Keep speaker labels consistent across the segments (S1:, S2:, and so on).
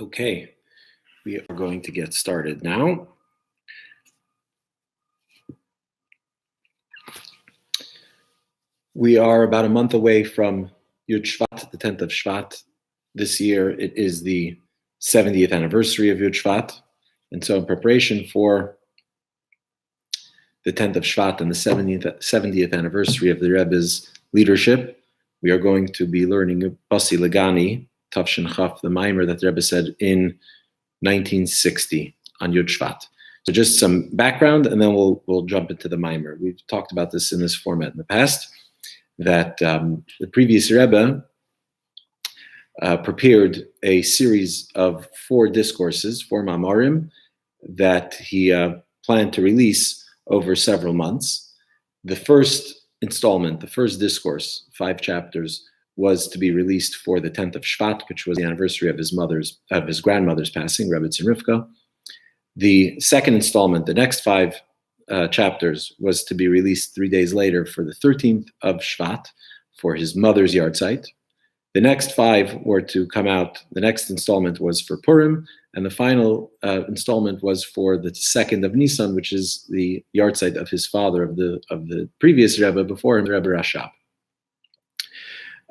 S1: Okay, we are going to get started now. We are about a month away from Yud Shvat, the 10th of Shvat. This year it is the 70th anniversary of Yud Shvat. And so in preparation for the 10th of Shvat and the 70th anniversary of the Rebbe's leadership, we are going to be learning Basi Legani, Tavshin Chaf, the Maimer that the Rebbe said in 1960 on Yud Shvat. So just some background, and then we'll jump into the Maimer. We've talked about this in this format in the past, that the previous Rebbe prepared a series of 4 discourses, 4 Mamarim, that he planned to release over several months. The first installment, the first discourse, 5 chapters, was to be released for the 10th of Shvat, which was the anniversary of his grandmother's passing, Rebbetzin Rivka. The second installment, the next 5 chapters, was to be released 3 days later for the 13th of Shvat, for his mother's yahrzeit. The next 5 were to come out. The next installment was for Purim, and the final installment was for the 2nd of Nisan, which is the yahrzeit of his father, of the previous Rebbe before him, Rebbe Rashab.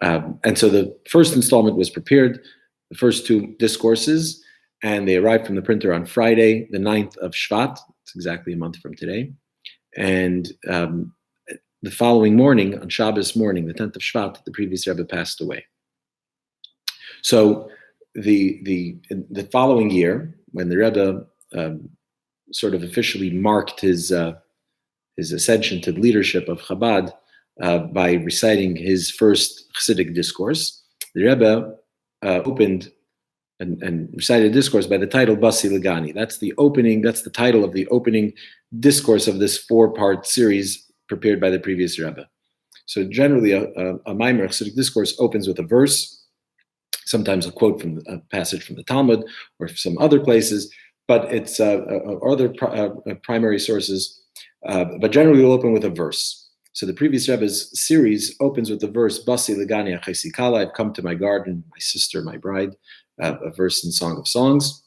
S1: And so the first installment was prepared, the first 2 discourses, and they arrived from the printer on Friday, the 9th of Shvat. It's exactly a month from today. And the following morning, on Shabbos morning, the 10th of Shvat, the previous Rebbe passed away. So the following year, when the Rebbe sort of officially marked his ascension to the leadership of Chabad by reciting his first Chassidic discourse, the Rebbe opened and recited a discourse by the title Basi Legani. That's the title of the opening discourse of this 4-part series prepared by the previous Rebbe. So generally, a Maimer Chassidic discourse opens with a verse, sometimes a quote from a passage from the Talmud or some other places, but it's other primary sources. But generally, we'll open with a verse. So the previous Rebbe's series opens with the verse Basi Legani Achesi Kala, I've come to my garden, my sister, my bride, a verse in Song of Songs.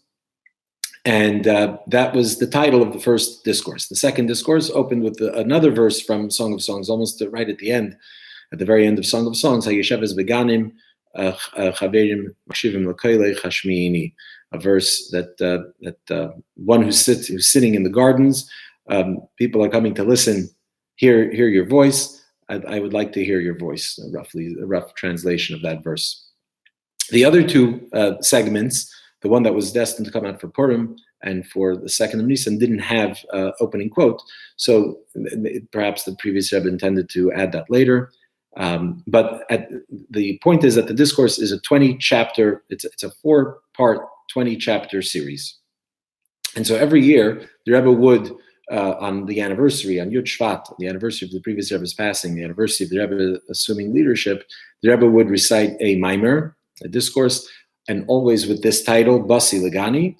S1: And that was the title of the first discourse. The second discourse opened with another verse from Song of Songs, almost right at the end, at the very end of Song of Songs, Hayesheves Beganim, Chaverim Mashivim Lakoyle Chashmiini, a verse that one who's sitting in the gardens, people are coming to listen, hear your voice. I would like to hear your voice, roughly a rough translation of that verse. The other 2 segments, the one that was destined to come out for Purim and for the 2nd of Nisan, didn't have opening quote. So perhaps the previous Rebbe intended to add that later. But the point is that the discourse is a 20-chapter, it's a 4-part, 20-chapter series. And so every year, the Rebbe would, on the anniversary, on Yud Shvat, the anniversary of the previous Rebbe's passing, the anniversary of the Rebbe assuming leadership, the Rebbe would recite a Maimer, a discourse, and always with this title, Basi Legani,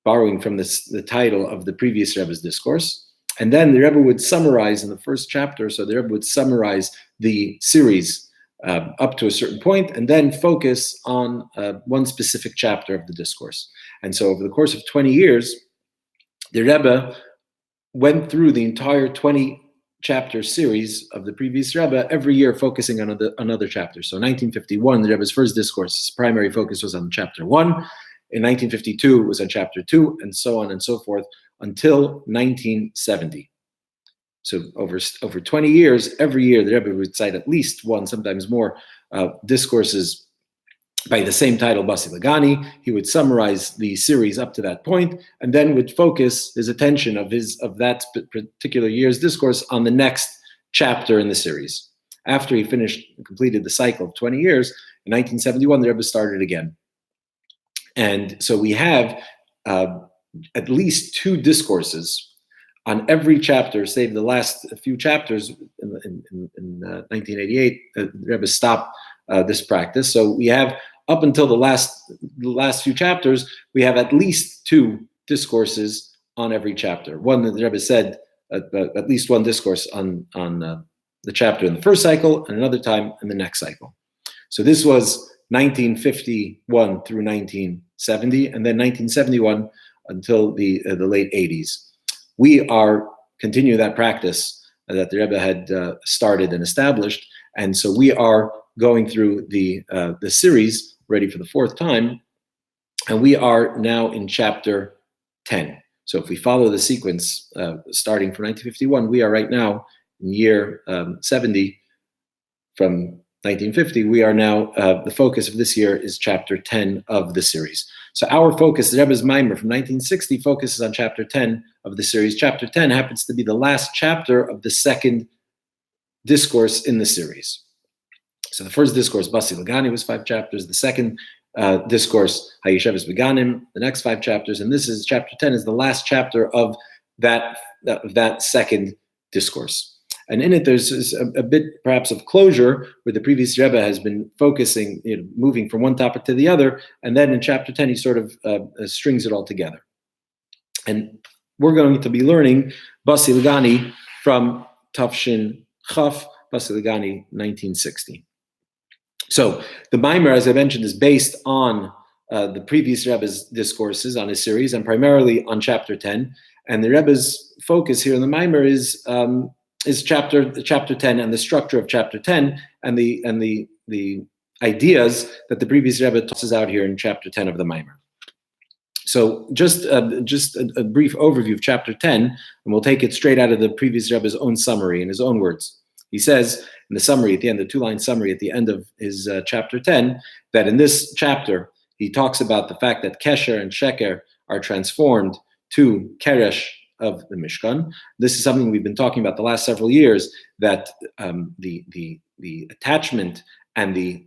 S1: borrowing from the title of the previous Rebbe's discourse. And then the Rebbe would summarize in the first chapter, so the Rebbe would summarize the series up to a certain point, and then focus on one specific chapter of the discourse. And so over the course of 20 years, the Rebbe went through the entire 20-chapter series of the previous Rebbe, every year focusing on another chapter. So in 1951, the Rebbe's first discourse, his primary focus was on chapter 1. In 1952, it was on chapter 2, and so on and so forth, until 1970. So over 20 years, every year, the Rebbe would cite at least one, sometimes more, discourses by the same title, Basi Legani. He would summarize the series up to that point, and then would focus his attention of that particular year's discourse on the next chapter in the series. After he completed the cycle of 20 years, in 1971, the Rebbe started again. And so we have at least 2 discourses on every chapter, save the last few chapters. In 1988, the Rebbe stopped this practice. So we have, up until the last few chapters, we have at least 2 discourses on every chapter. One that the Rebbe said, at least one discourse on the chapter in the first cycle, and another time in the next cycle. So this was 1951 through 1970, and then 1971 until the late 80s. We are continuing that practice that the Rebbe had started and established, and so we are going through the series, ready for the fourth time, and we are now in chapter 10. So if we follow the sequence, starting from 1951, we are right now in year 70 from 1950. We are now, the focus of this year is chapter 10 of the series. So our focus, the Rebbe's Maimer from 1960, focuses on chapter 10 of the series. Chapter 10 happens to be the last chapter of the second discourse in the series. So the first discourse, Basi Legani, was 5 chapters. The second discourse, Hayesheves Beganim, the next 5 chapters. And this is chapter 10 is the last chapter of that second discourse. And in it, there's a bit perhaps of closure where the previous Rebbe has been focusing, moving from one topic to the other. And then in chapter 10, he sort of strings it all together. And we're going to be learning Basi Legani from Tafshin Chaf, Basi Legani 1960. So the Maimer, as I mentioned, is based on the previous Rebbe's discourses on his series and primarily on chapter 10. And the Rebbe's focus here in the Maimer is chapter 10 and the structure of chapter 10 and the ideas that the previous Rebbe tosses out here in chapter 10 of the Maimer. So just a brief overview of chapter 10, and we'll take it straight out of the previous Rebbe's own summary in his own words. He says in the summary at the end, the 2-line summary at the end of his chapter 10, that in this chapter, he talks about the fact that Kesher and Sheker are transformed to Keresh of the Mishkan. This is something we've been talking about the last several years, that the attachment and the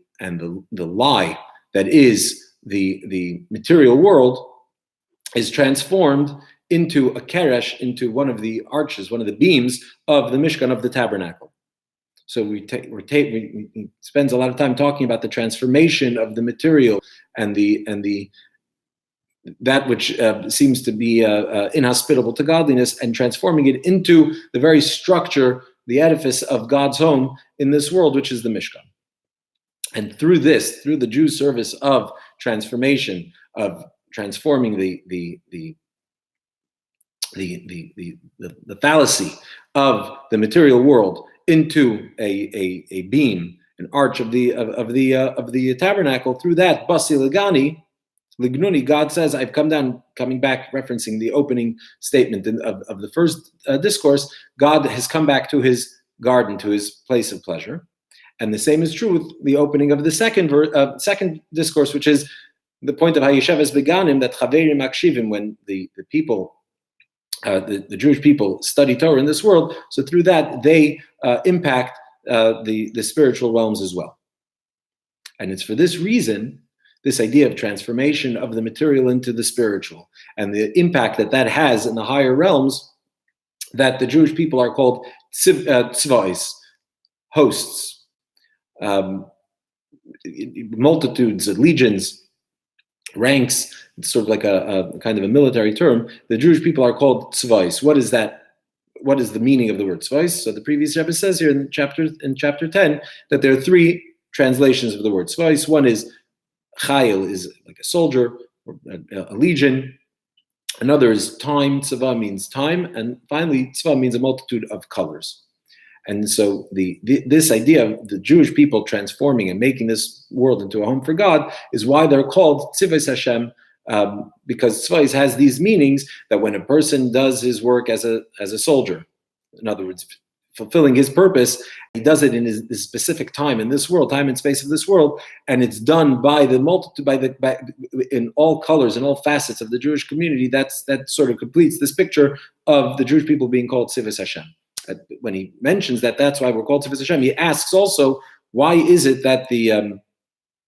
S1: lie that is the material world is transformed into a keresh, into one of the arches, one of the beams of the Mishkan, of the tabernacle. So we spends a lot of time talking about the transformation of the material and that which seems to be inhospitable to godliness, and transforming it into the very structure, the edifice of God's home in this world, which is the Mishkan. And through the Jews' service of transformation, of transforming the fallacy of the material world into a beam, an arch of the tabernacle, through that Basi Legani, Lignuni, God says, I've coming back, referencing the opening statement of the first discourse, God has come back to his garden, to his place of pleasure. And the same is true with the opening of the second discourse, which is the point of Hayesheves Beganim, that Chaverim Akshivim, when the people, the Jewish people study Torah in this world, so through that they impact the spiritual realms as well. And it's for this reason, this idea of transformation of the material into the spiritual and the impact that has in the higher realms, that the Jewish people are called tzvais, hosts, multitudes, legions, ranks. It's sort of like a kind of a military term. The Jewish people are called tzvais. What is that? What is the meaning of the word tzvais? So the previous Rebbe says here in chapter 10 that there are 3 translations of the word tzvais. One is chayil, is like a soldier, or a legion. Another is time. Tzva means time, and finally tzva means a multitude of colors. And so this idea of the Jewish people transforming and making this world into a home for God is why they're called tzivos Hashem, because tzvais has these meanings that when a person does his work as a soldier, in other words, fulfilling his purpose, he does it in his specific time in this world, time and space of this world, and it's done by the multitude, in all colors and all facets of the Jewish community. That sort of completes this picture of the Jewish people being called tzivos Hashem. When he mentions that's why we're called tzivos Hashem, he asks also, why is it that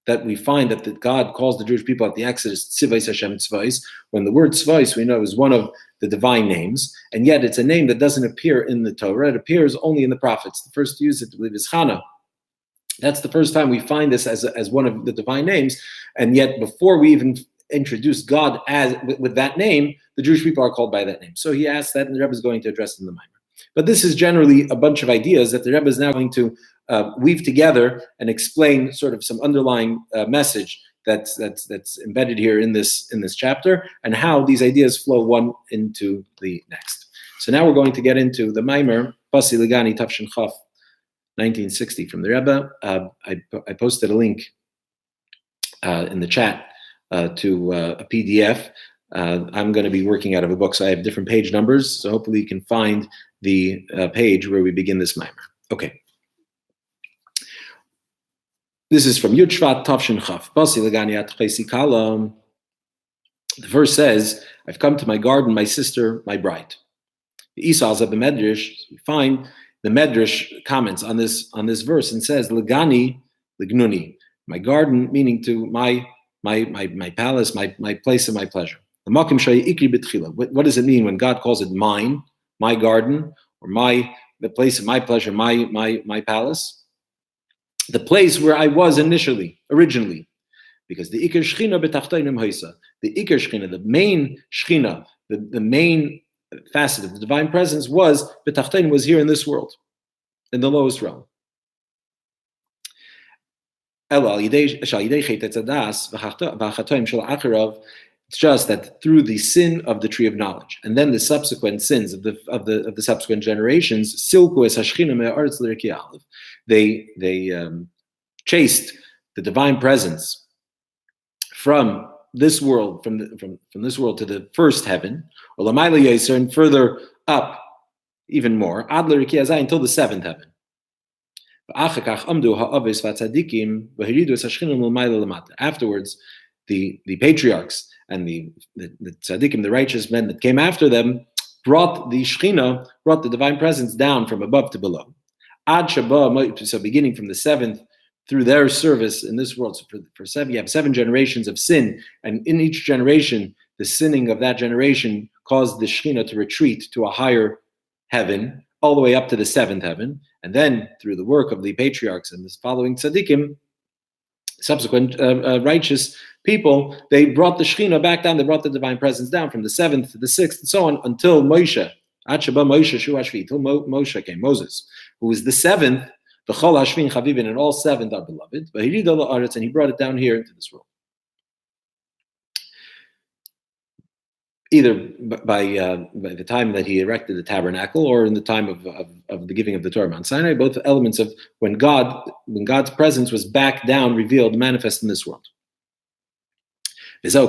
S1: that we find that God calls the Jewish people at the Exodus tzivos Hashem tzvais, when the word tzvais we know is one of the divine names, and yet it's a name that doesn't appear in the Torah. It appears only in the prophets. The first to use it, I believe, is Chana. That's the first time we find this as one of the divine names, and yet before we even introduce God with that name, the Jewish people are called by that name. So he asks that, and the Rebbe is going to address it in the Maimer. But this is generally a bunch of ideas that the Rebbe is now going to weave together and explain sort of some underlying message that's embedded here in this chapter, and how these ideas flow one into the next. So now we're going to get into the Maimer Basi Legani Tafshin Chaf 1960 from the Rebbe. I posted a link in the chat to a PDF. I'm going to be working out of a book, so I have different page numbers. So hopefully you can find the page where we begin this Maimer. Okay. This is from Yud Shvat Tafshin Chaf. Basi Legani at Chesi Kalam. The verse says, "I've come to my garden, my sister, my bride." The Esau's of the Medrash. We find the Medrash comments on this verse and says, "Legani, Lignuni," my garden, meaning to my palace, my place of my pleasure. The Makim Shayi Ikri B'Tchila. What does it mean when God calls it mine, my garden, or the place of my pleasure, my palace? The place where I was originally, because the Iker Shechina B'Tachteinim Hoisa, the Iker Shechina, the main Shechina, the main facet of the divine presence was B'Tachteinim, was here in this world, in the lowest realm. It's just that through the sin of the tree of knowledge, and then the subsequent sins of the subsequent generations, they chased the divine presence from this world, from this world to the first heaven, and further up, even more, until the seventh heaven. Afterwards, the patriarchs and the tzaddikim, the righteous men that came after them, brought the Shechina, brought the divine presence down from above to below. So beginning from the seventh, through their service in this world, so for seven, you have 7 generations of sin, and in each generation, the sinning of that generation caused the Shechina to retreat to a higher heaven, all the way up to the 7th heaven, and then through the work of the patriarchs and the following tzaddikim, subsequent righteous people, they brought the Shechina back down, they brought the divine presence down from the 7th to the 6th, and so on, until Moshe, till Moshe came, Moses, who is the 7th, the Chol Hashvin Chavivin, and all 7 are beloved, and he brought it down here into this world. Either by the time that he erected the tabernacle, or in the time of the giving of the Torah Mount Sinai, both elements of when God's presence was back down, revealed, manifest in this world. This is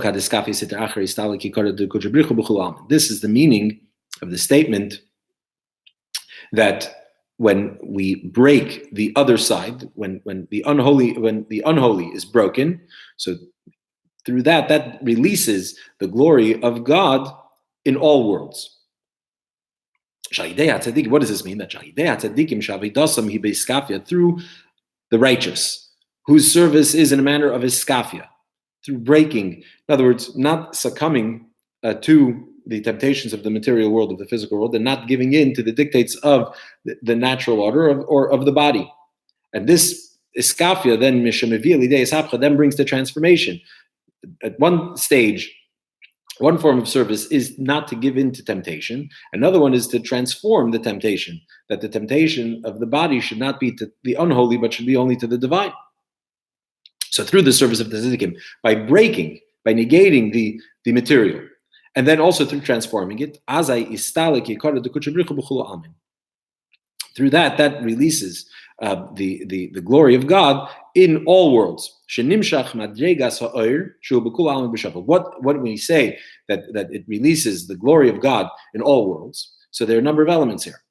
S1: the meaning of the statement that when we break the other side, when the unholy is broken, so through that releases the glory of God in all worlds. What does this mean? That through the righteous, whose service is in a manner of iskafia, through breaking, in other words, not succumbing to the temptations of the material world, of the physical world, and not giving in to the dictates of the natural order or of the body. And this iskafia then brings the transformation. At one stage, one form of service is not to give in to temptation. Another one is to transform the temptation, that the temptation of the body should not be to the unholy, but should be only to the divine. So through the service of the tzaddikim, by negating the material, and then also through transforming it, through that releases the glory of God in all worlds. What when we say that it releases the glory of God in all worlds? So there are a number of elements here.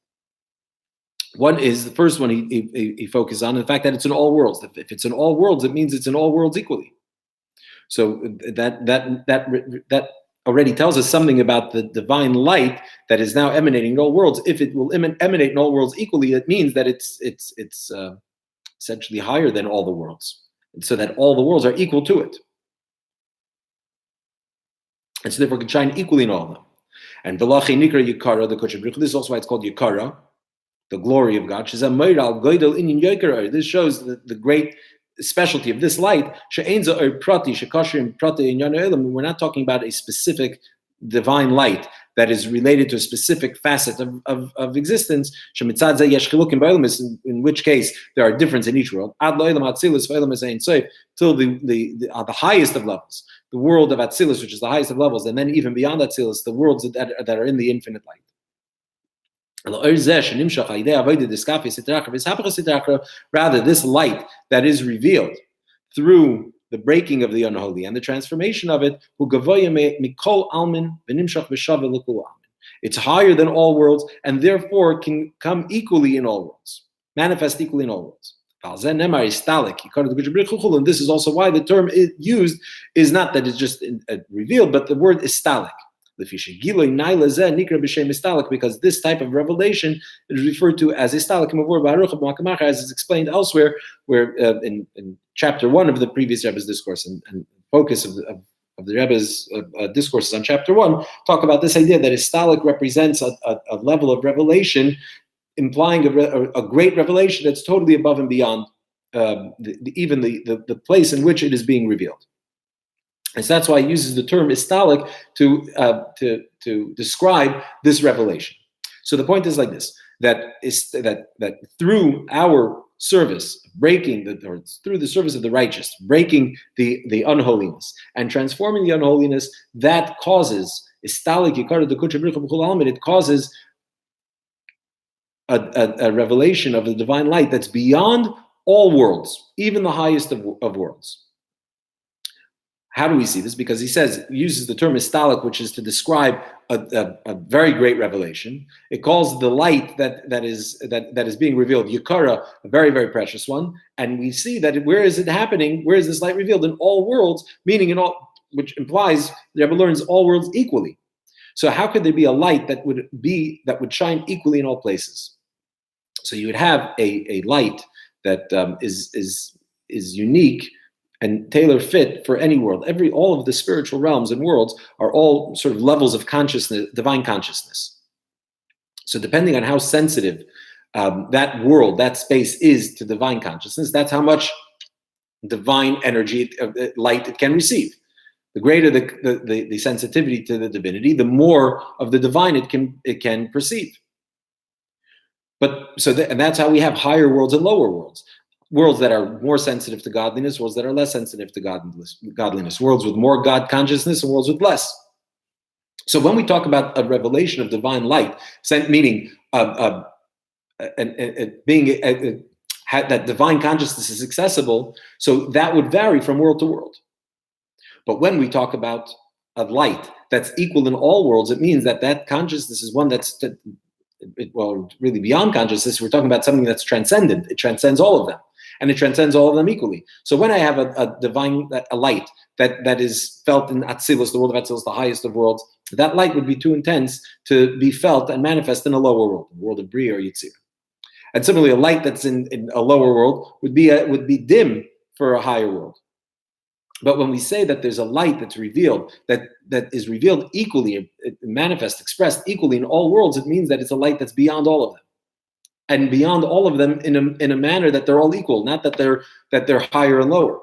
S1: One is, the first one he focuses on, the fact that it's in all worlds. If it's in all worlds, it means it's in all worlds equally. So that already tells us something about the divine light that is now emanating in all worlds. If it will emanate in all worlds equally, it means that it's essentially higher than all the worlds, and so that all the worlds are equal to it, and so therefore it can shine equally in all of them. And v'lachi nikra yikara, the Kodesh Baruch Hu, this is also why it's called yikara, the glory of God. This shows the great specialty of this light. We're not talking about a specific divine light that is related to a specific facet of existence, in which case there are differences in each world, till the highest of levels, the world of Atzilus, which is the highest of levels, and then even beyond Atzilus, the worlds that are in the infinite light. Rather, this light that is revealed through the breaking of the unholy and the transformation of it, it's higher than all worlds and therefore can come equally in all worlds, manifest equally in all worlds. And this is also why the term used is not that it's just revealed, but the word istalik. Because this type of revelation is referred to as istalik, as is explained elsewhere, where in chapter 1 of the previous Rebbe's discourse, and focus of the Rebbe's discourses on chapter 1 talk about this idea that istalik represents a level of revelation, implying a great revelation that's totally above and beyond even the place in which it is being revealed. And so that's why he uses the term istalik to describe this revelation. So the point is like this: that through our service, through the service of the righteous, breaking the unholiness and transforming the unholiness, that causes istalik yikara dekucha b'ruch b'chol almid. It causes a revelation of the divine light that's beyond all worlds, even the highest of worlds. How do we see this? Because he uses the term istalik, which is to describe a very great revelation. It calls the light that is being revealed yikara, a very, very precious one. And we see that where is it happening? Where is this light revealed? In all worlds, meaning in all, which implies the Rebbe learns all worlds equally. So how could there be a light that would shine equally in all places? So you would have a light that is unique and tailor fit for any world. All of the spiritual realms and worlds are all sort of levels of consciousness, divine consciousness. So depending on how sensitive that world, that space is to divine consciousness, that's how much divine energy, light it can receive. The greater the sensitivity to the divinity, the more of the divine it can perceive. And that's how we have higher worlds and lower worlds. Worlds that are more sensitive to godliness, worlds that are less sensitive to godliness, worlds with more God consciousness and worlds with less. So when we talk about a revelation of divine light, meaning that divine consciousness is accessible, so that would vary from world to world. But when we talk about a light that's equal in all worlds, it means that consciousness is one that's really beyond consciousness. We're talking about something that's transcendent. It transcends all of them. And it transcends all of them equally. So when I have a divine, a light that is felt in Atzilus, the world of Atzilus, the highest of worlds, that light would be too intense to be felt and manifest in a lower world, the world of Bria or Yitzir. And similarly, a light that's in a lower world would be dim for a higher world. But when we say that there's a light that's revealed, that is revealed equally, manifest, expressed equally in all worlds, it means that it's a light that's beyond all of them. And beyond all of them in a manner that they're all equal, not that they're higher and lower,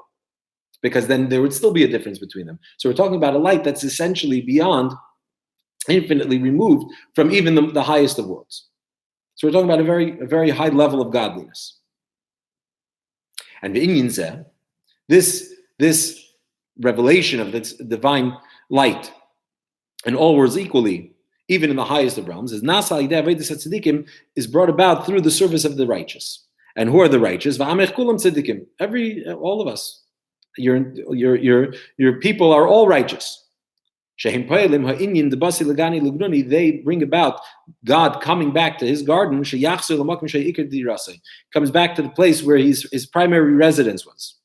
S1: because then there would still be a difference between them. So we're talking about a light that's essentially beyond, infinitely removed from even the highest of worlds. So we're talking about a very high level of godliness. And the Inyan this revelation of this divine light in all worlds equally, even in the highest of realms, is is brought about through the service of the righteous. And who are the righteous? All of us. Your people are all righteous. They bring about God coming back to his garden. Comes back to the place where his primary residence was.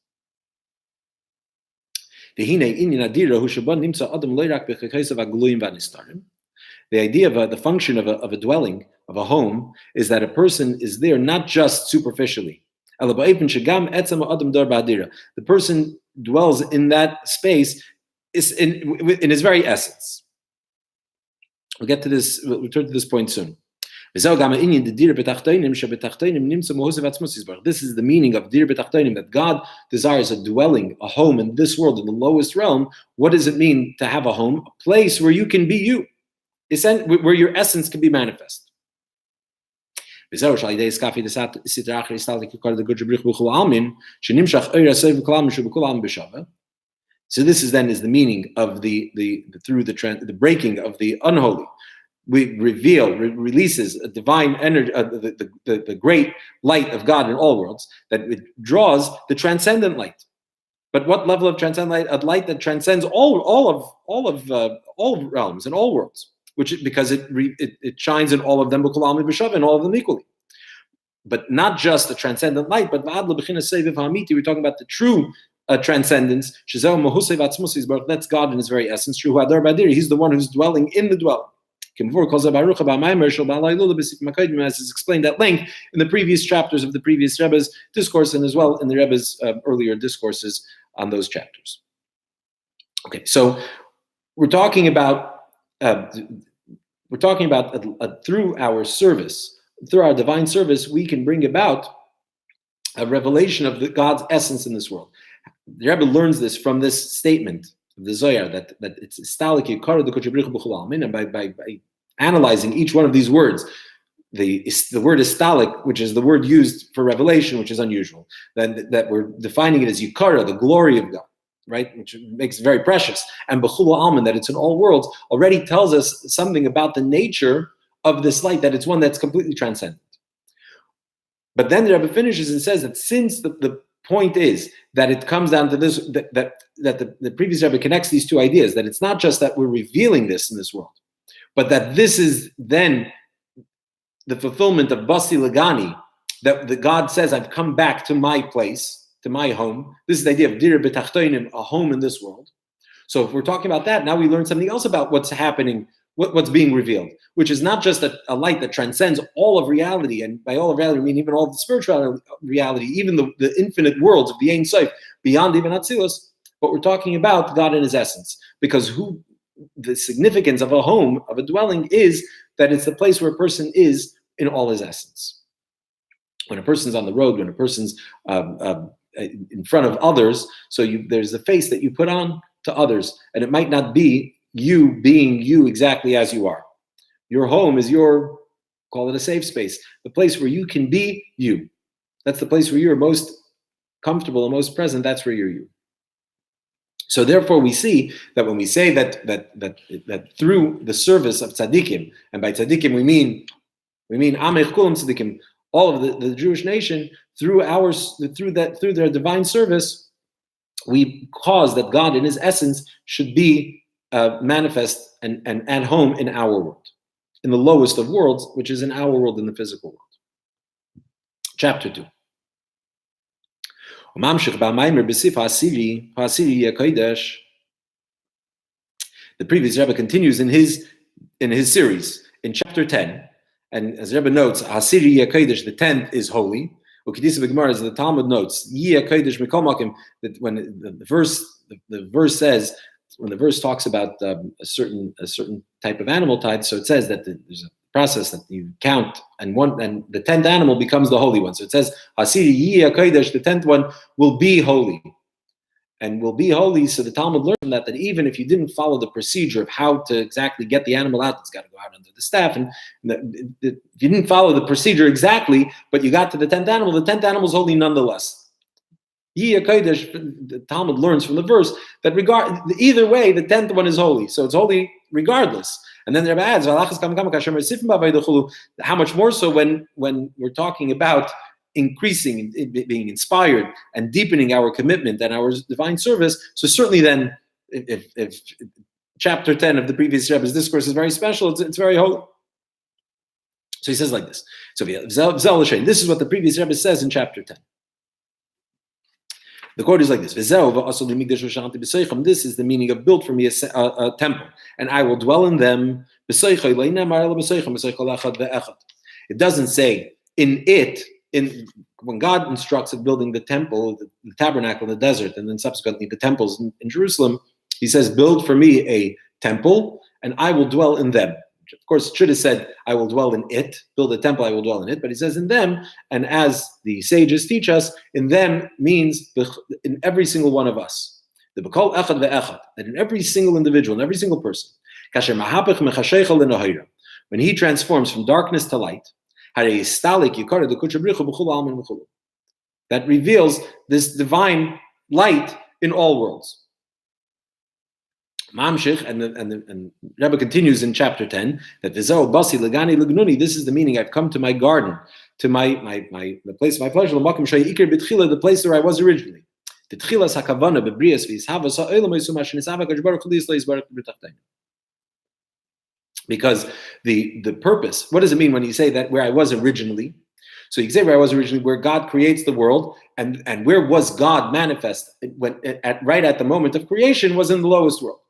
S1: The idea of the function of a dwelling, of a home, is that a person is there not just superficially. The person dwells in that space in his very essence. We'll get to this. We'll return to this point soon. This is the meaning of dir betachtonim, that God desires a dwelling, a home in this world, in the lowest realm. What does it mean to have a home? A place where you can be you, where your essence can be manifest. So this is the meaning of the breaking of the unholy. We releases a divine energy, the great light of God in all worlds, that it draws the transcendent light. But what level of transcendent light? A light that transcends all realms and all worlds, because it shines in all of them, in all of them equally. But not just the transcendent light, but we're talking about the true transcendence. That's God in His very essence. He's the one who's dwelling in the dwelling. As is explained at length in the previous chapters of the previous Rebbe's discourse, and as well in the Rebbe's earlier discourses on those chapters. Okay, so we're talking about through our service, through our divine service, we can bring about a revelation of God's essence in this world. The Rebbe learns this from this statement of the Zohar, that it's stalik yikara the Kodesh Baruch Hu b'chol ha'almin, and by analyzing each one of these words, the word istalik, which is the word used for revelation, which is unusual, that we're defining it as yikara, the glory of God, right, which makes it very precious, and b'chol ha'almin, that it's in all worlds, already tells us something about the nature of this light, that it's one that's completely transcendent. But then the Rebbe finishes and says that since the point is that it comes down to this, that the previous Rebbe connects these two ideas, that it's not just that we're revealing this in this world, but that this is then the fulfillment of Basi Legani, that the God says, I've come back to my place, to my home. This is the idea of dir betachtonim, a home in this world. So if we're talking about that, now we learn something else about what's happening, what's being revealed, which is not just a light that transcends all of reality, and by all of reality, I mean even all of the spiritual reality, even the infinite worlds of the Ein Sof, beyond even Atzilus, but we're talking about God in His essence, because the significance of a home, of a dwelling, is that it's the place where a person is in all his essence. When a person's on the road, when a person's in front of others, so there's the face that you put on to others, and it might not be you being you exactly as you are. Your home is call it a safe space, the place where you can be you. That's the place where you're most comfortable and most present. That's where you're you. So therefore, we see that when we say that through the service of tzaddikim, and by tzaddikim we mean amech kulam tzaddikim, all of the Jewish nation, through their divine service, we cause that God in His essence should be manifest and at home in our world, in the lowest of worlds, which is in our world, in the physical world. Chapter 2. The previous Rebbe continues in his series in chapter 10, and as Rebbe notes, Hasiri Yakodesh, the 10th is holy. Ukidisa B'Gemara, as the Talmud notes, Yakodesh Mikol Makim, that when the verse says, when the verse talks about a certain type of animal type, so it says that there's a process that you count, and the 10th animal becomes the holy one. So it says, Hasiri Yi HaKodesh, the 10th one will be holy. And will be holy, so the Talmud learned from that even if you didn't follow the procedure of how to exactly get the animal out, it's got to go out under the staff, and if you didn't follow the procedure exactly, but you got to the 10th animal is holy nonetheless. Yi HaKodesh, the Talmud learns from the verse that either way, the 10th one is holy, so it's holy regardless. And then the Rebbe adds, how much more so when we're talking about increasing, being inspired, and deepening our commitment and our divine service. So certainly then, if chapter 10 of the previous Rebbe's discourse is very special, it's very holy. So he says like this. So this is what the previous Rebbe says in chapter 10. The quote is like this: This is the meaning of built for me a temple, and I will dwell in them. It doesn't say in it. When God instructs of building the temple, the tabernacle in the desert, and then subsequently the temples in Jerusalem, He says, build for me a temple, and I will dwell in them. Of course, it should have said, I will dwell in it, build a temple, I will dwell in it. But he says in them, and as the sages teach us, in them means in every single one of us. The B'kol echad ve'echad, that in every single individual, in every single person, kasher mahapech mechashecha l'nohira, when he transforms from darkness to light, that reveals this divine light in all worlds. Mamshich, and Rebbe continues in chapter 10 that Basi, Legani, Legani, this is the meaning. I've come to my garden, to the place of my pleasure, the place where I was originally. Because the purpose, what does it mean when you say that where I was originally? So you can say where I was originally, where God creates the world, and where was God manifest right at the moment of creation was in the lowest world.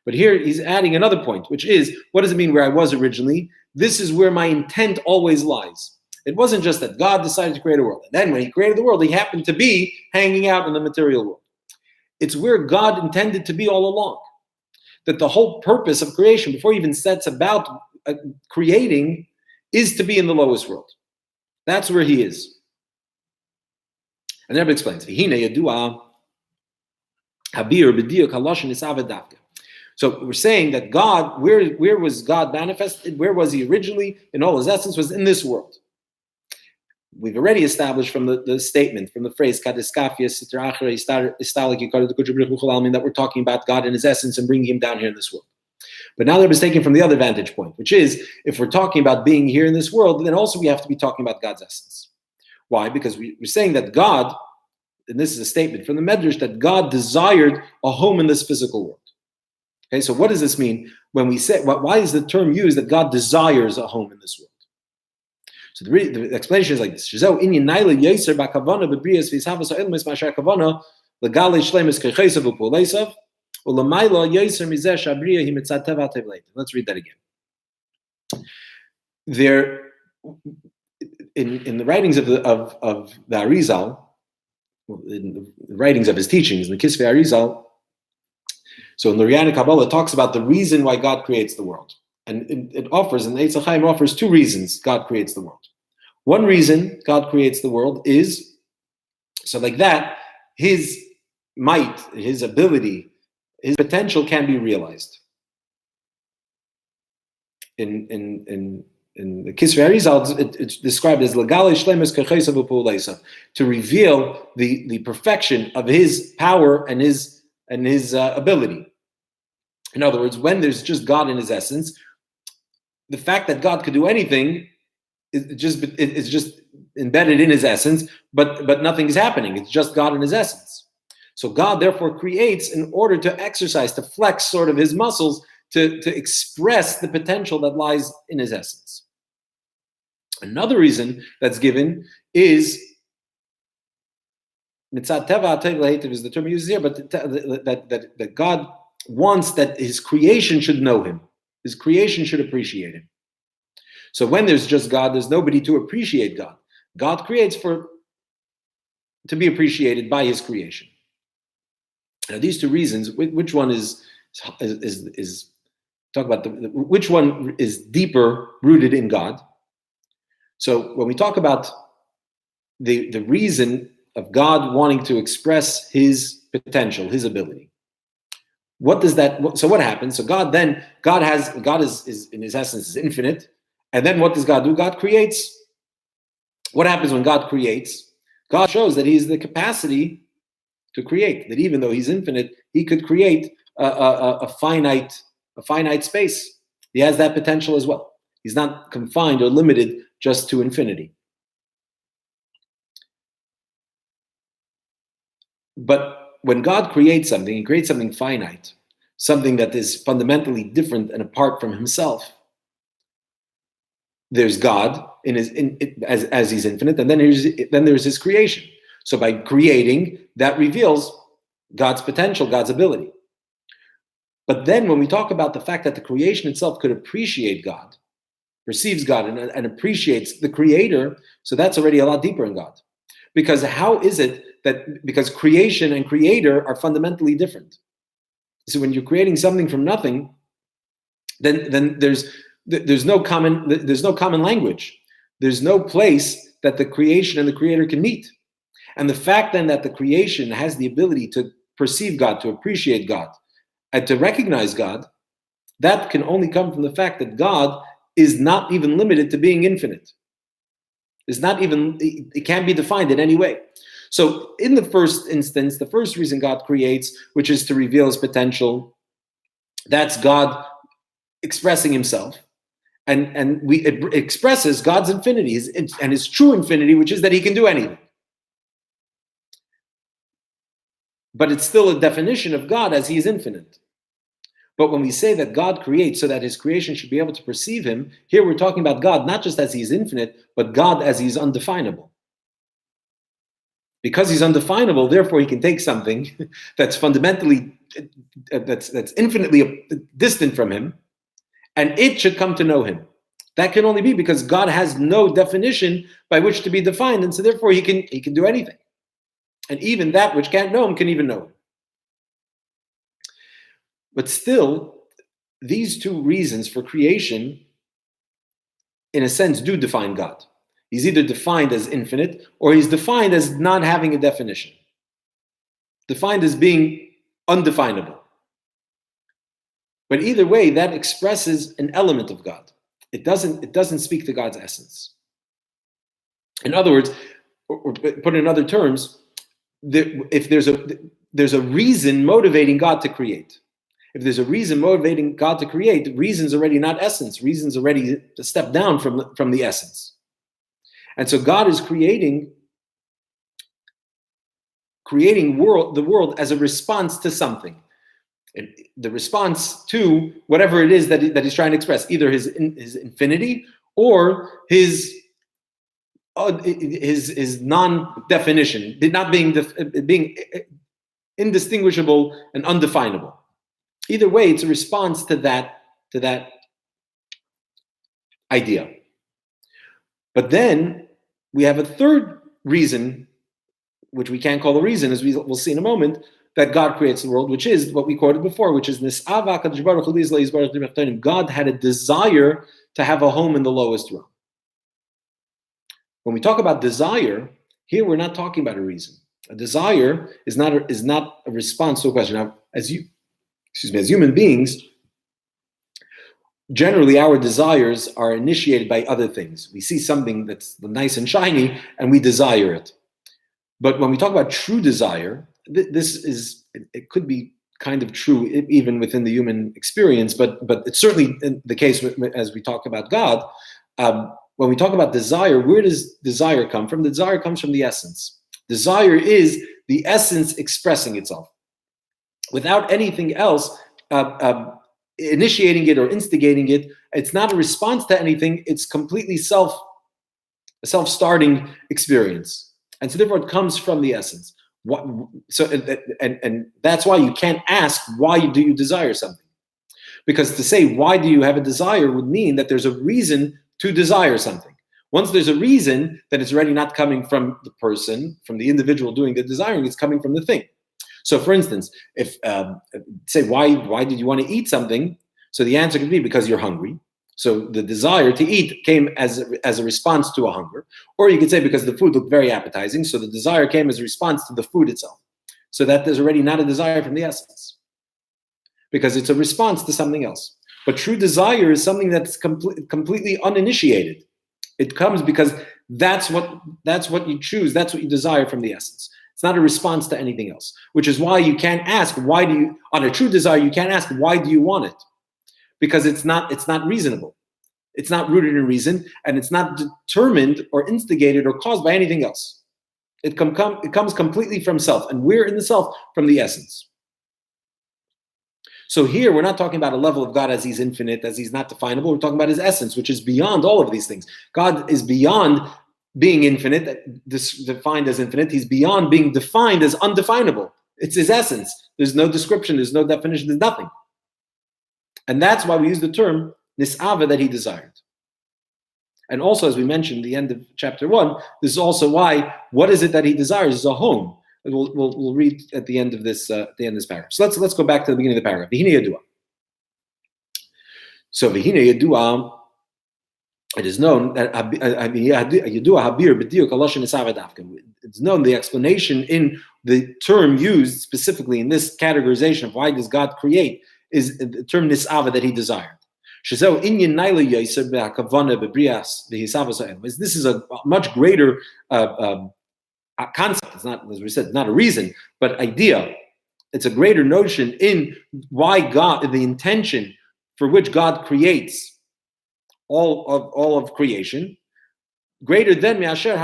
S1: But here he's adding another point, which is, what does it mean where I was originally? This is where my intent always lies. It wasn't just that God decided to create a world. And then when he created the world, he happened to be hanging out in the material world. It's where God intended to be all along. That the whole purpose of creation, before he even sets about creating, is to be in the lowest world. That's where he is. And Rebbe explains, so we're saying that God, where was God manifested? Where was he originally? In all his essence was in this world. We've already established from the statement, from the phrase, that we're talking about God in his essence and bringing him down here in this world. But now that was taken from the other vantage point, which is, if we're talking about being here in this world, then also we have to be talking about God's essence. Why? Because we're saying that God, and this is a statement from the Medrash, that God desired a home in this physical world. Okay, so what does this mean when we say, why is the term used that God desires a home in this world? So the explanation is like this. Let's read that again. There, in the writings of the Arizal, in the writings of his teachings, in the Kisvei Arizal, so in the Rihanna Kabbalah, it talks about the reason why God creates the world. And it offers, and the Eitz HaChaim offers two reasons God creates the world. One reason God creates the world is, so like that, his might, his ability, his potential can be realized. In the Kisvei Arizal, it's described as Legali Shlemus Kechesa V'Puleisa, to reveal the perfection of his power and his ability. In other words, when there's just God in his essence, the fact that God could do anything is just embedded in his essence, but nothing's happening. It's just God in his essence. So God therefore creates in order to exercise, to flex sort of his muscles, to express the potential that lies in his essence. Another reason that's given is Mitzat Teva Teva is the term used here, but that God wants that his creation should know him. His creation should appreciate him. So when there's just God, there's nobody to appreciate God. God creates to be appreciated by his creation. Now these two reasons, which one is talk about which one is deeper rooted in God? So when we talk about the reason of God wanting to express his potential, his ability, what does that? So what happens? So God is in his essence is infinite, and then what does God do? God creates. What happens when God creates? God shows that he has the capacity to create. That even though he's infinite, he could create a finite space. He has that potential as well. He's not confined or limited just to infinity. But when God creates something, he creates something finite, something that is fundamentally different and apart from himself. There's God as he's infinite, and then there's his creation. So by creating, that reveals God's potential, God's ability. But then when we talk about the fact that the creation itself could appreciate God, perceives God and appreciates the creator, so that's already a lot deeper in God. Because how is it because creation and creator are fundamentally different. So when you're creating something from nothing, then there's there's no common language. There's no place that the creation and the creator can meet. And the fact then that the creation has the ability to perceive God, to appreciate God, and to recognize God, that can only come from the fact that God is not even limited to being infinite. It can't be defined in any way. So in the first instance, the first reason God creates, which is to reveal his potential, that's God expressing himself. And it expresses God's infinity and his true infinity, which is that he can do anything. But it's still a definition of God as he is infinite. But when we say that God creates so that his creation should be able to perceive him, here we're talking about God not just as he is infinite, but God as he is undefinable. Because he's undefinable, therefore he can take something that's fundamentally, that's infinitely distant from him, and it should come to know him. That can only be because God has no definition by which to be defined, and so therefore he can do anything. And even that which can't know him can even know him. But still, these two reasons for creation, in a sense, do define God. He's either defined as infinite, or he's defined as not having a definition. Defined as being undefinable. But either way, that expresses an element of God. It doesn't speak to God's essence. In other words, or put in other terms, if there's a reason motivating God to create. If there's a reason motivating God to create, reason's already not essence. Reason's already a step down from the essence. And so God is creating the world as a response to something. And the response to whatever it is that he's trying to express, either his infinity or his non-definition, not being indistinguishable and undefinable. Either way, it's a response to that idea. But then we have a third reason, which we can't call a reason, as we'll see in a moment, that God creates the world, which is what we quoted before, which is God had a desire to have a home in the lowest realm. When we talk about desire, here we're not talking about a reason. A desire is not a response to a question. Now, as human beings, generally our desires are initiated by other things. We see something that's nice and shiny, and we desire it. But when we talk about true desire, it could be kind of true even within the human experience, but it's certainly the case as we talk about God. When we talk about desire, where does desire come from? The desire comes from the essence. Desire is the essence expressing itself. Without anything else initiating it or instigating it, it's not a response to anything. It's completely a self-starting experience. And so therefore it comes from the essence. And that's why you can't ask, why do you desire something? Because to say, why do you have a desire would mean that there's a reason to desire something. Once there's a reason, then it's already not coming from the person, from the individual doing the desiring, it's coming from the thing. So for instance, if say, why did you want to eat something? So the answer could be because you're hungry. So the desire to eat came as a response to a hunger. Or you could say because the food looked very appetizing, so the desire came as a response to the food itself. So that there's already not a desire from the essence. Because it's a response to something else. But true desire is something that's completely uninitiated. It comes because that's what you choose, that's what you desire from the essence. It's not a response to anything else. Which is why you can't ask, on a true desire, you can't ask, why do you want it? Because it's not reasonable. It's not rooted in reason, and it's not determined or instigated or caused by anything else. It comes completely from self, and we're in the self from the essence. So here we're not talking about a level of God as he's infinite, as he's not definable. We're talking about his essence, which is beyond all of these things. God is beyond being infinite, defined as infinite. He's beyond being defined as undefinable. It's his essence. There's no description, there's no definition, there's nothing. And that's why we use the term nis'ava, that he desired. And also, as we mentioned at the end of chapter 1, this is also why, what is it that he desires is a home. We'll read at the end of this paragraph. So let's go back to the beginning of the paragraph. V'hine yadua. So v'hine yadua, it is known that it's known the explanation in the term used specifically in this categorization of why does God create is the term nisava that he desired. This is a much greater concept. It's not, as we said, not a reason, but idea. It's a greater notion in why God, the intention for which God creates all of creation, greater than so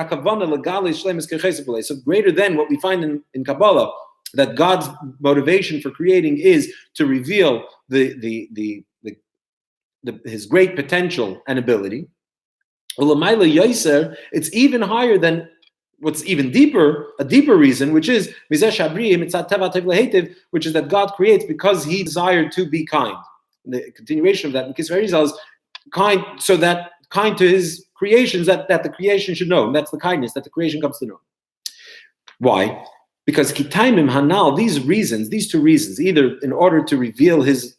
S1: greater than what we find in Kabbalah, that God's motivation for creating is to reveal his great potential and ability. It's even higher than what's even deeper, a deeper reason, which is which is that God creates because he desired to be kind. The continuation of that in Kisra is kind, so that kind to his creations that the creation should know. And that's the kindness that the creation comes to know. Why? Because kitaimim hanal, these two reasons, either in order to reveal his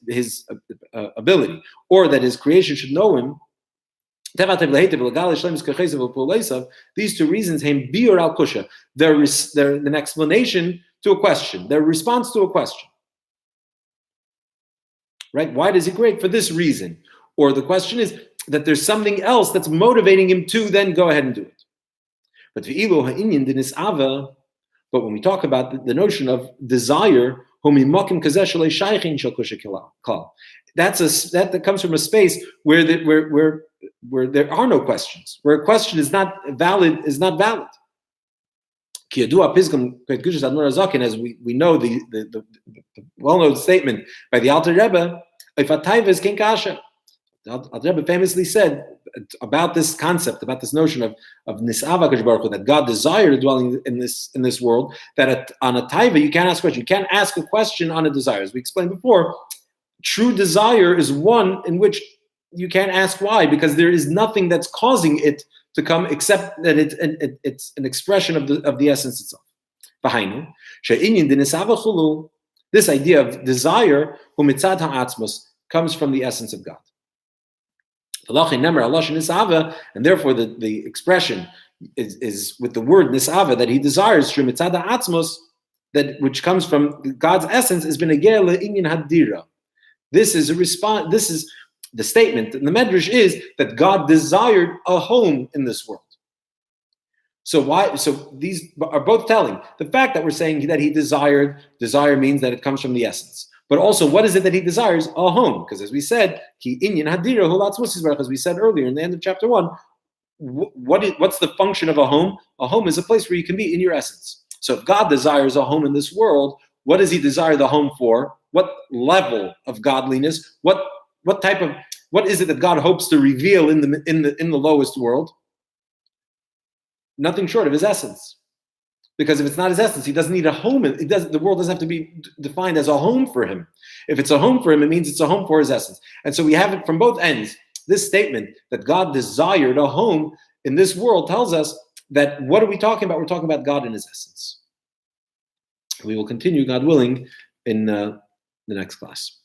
S1: ability, or that his creation should know him, these two reasons, they're an explanation to a question, they're a response to a question. Right? Why does he create? For this reason. Or the question is that there's something else that's motivating him to then go ahead and do it. But when we talk about the notion of desire, that comes from a space where there are no questions, where a question is not valid. As we know, the well-known statement by the Alter Rebbe, if a taiva is ken kasha. The Alter Rebbe famously said about this concept, about this notion of nisava Kadosh Baruch Hu, that God desired dwelling in this world, that on a taiva you can't ask a question. You can't ask a question on a desire. As we explained before, true desire is one in which you can't ask why, because there is nothing that's causing it to come except that it's an expression of the essence itself. This idea of desire comes from the essence of God. And therefore the expression is with the word nisava, that he desires that which comes from God's essence, is hadira. This is a response. This is the statement in the Medrash, is that God desired a home in this world. So why? So these are both telling. The fact that we're saying that he desire means that it comes from the essence. But also, what is it that he desires? A home. Because as we said, as we said earlier in the end of chapter 1, what's the function of a home? A home is a place where you can be in your essence. So if God desires a home in this world, what does he desire the home for? What level of godliness? What is it that God hopes to reveal in the lowest world? Nothing short of his essence. Because if it's not his essence, he doesn't need a home. The world doesn't have to be defined as a home for him. If it's a home for him, it means it's a home for his essence. And so we have it from both ends. This statement that God desired a home in this world tells us that what are we talking about? We're talking about God in his essence. We will continue, God willing, in the next class.